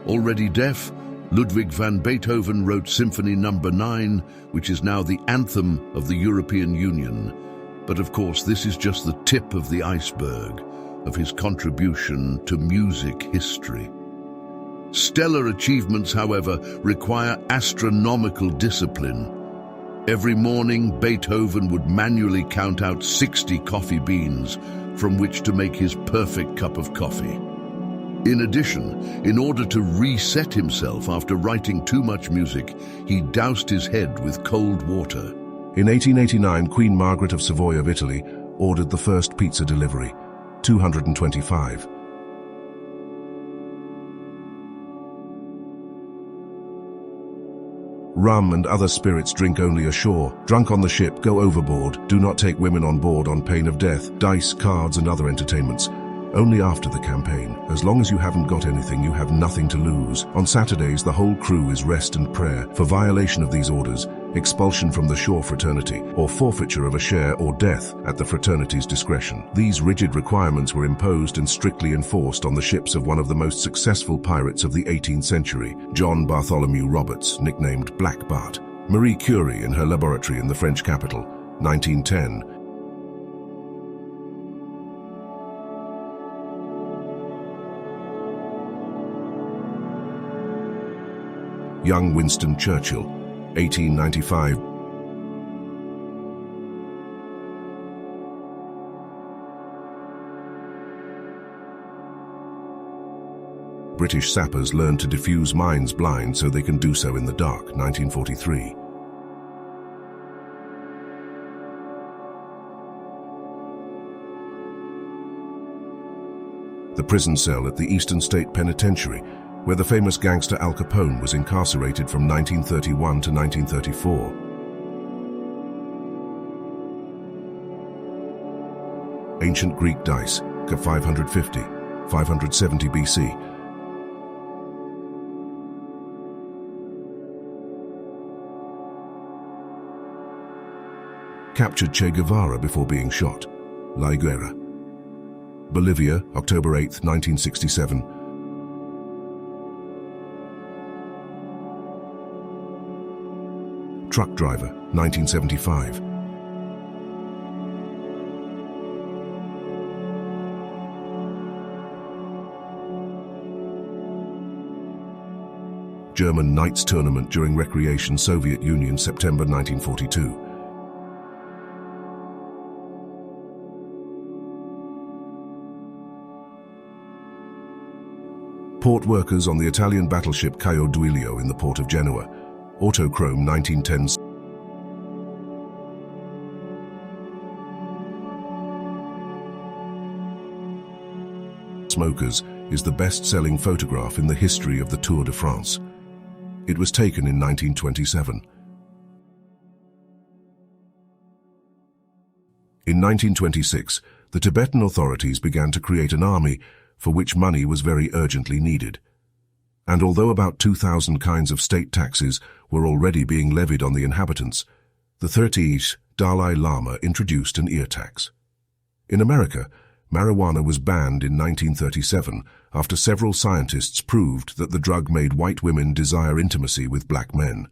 Already deaf, Ludwig van Beethoven wrote Symphony No. 9, which is now the anthem of the European Union. But of course, this is just the tip of the iceberg of his contribution to music history. Stellar achievements, however, require astronomical discipline. Every morning, Beethoven would manually count out 60 coffee beans from which to make his perfect cup of coffee. In addition, in order to reset himself after writing too much music, he doused his head with cold water. In 1889, Queen Margaret of Savoy of Italy ordered the first pizza delivery, 225. Rum and other spirits drink only ashore. Drunk on the ship, go overboard. Do not take women on board on pain of death. Dice, cards and other entertainments. Only after the campaign. As long as you haven't got anything, you have nothing to lose. On Saturdays, the whole crew is rest and prayer. For violation of these orders, expulsion from the shore fraternity, or forfeiture of a share or death at the fraternity's discretion. These rigid requirements were imposed and strictly enforced on the ships of one of the most successful pirates of the 18th century, John Bartholomew Roberts, nicknamed Black Bart. Marie Curie in her laboratory in the French capital, 1910. Young Winston Churchill, 1895. British sappers learned to defuse mines blind so they can do so in the dark, 1943. The prison cell at the Eastern State Penitentiary, where the famous gangster Al Capone was incarcerated from 1931 to 1934. Ancient Greek dice, ca. 550, 570 BC. Captured Che Guevara before being shot, La Higuera. Bolivia, October 8, 1967. Truck driver, 1975. German Knights Tournament during Recreation, Soviet Union, September 1942. Port workers on the Italian battleship Caio Duilio in the port of Genoa. Autochrome, 1910. Smokers is the best-selling photograph in the history of the Tour de France. It was taken in 1927. In 1926, the Tibetan authorities began to create an army for which money was very urgently needed. And although about 2,000 kinds of state taxes were already being levied on the inhabitants, the 30th Dalai Lama introduced an ear tax. In America, marijuana was banned in 1937 after several scientists proved that the drug made white women desire intimacy with black men.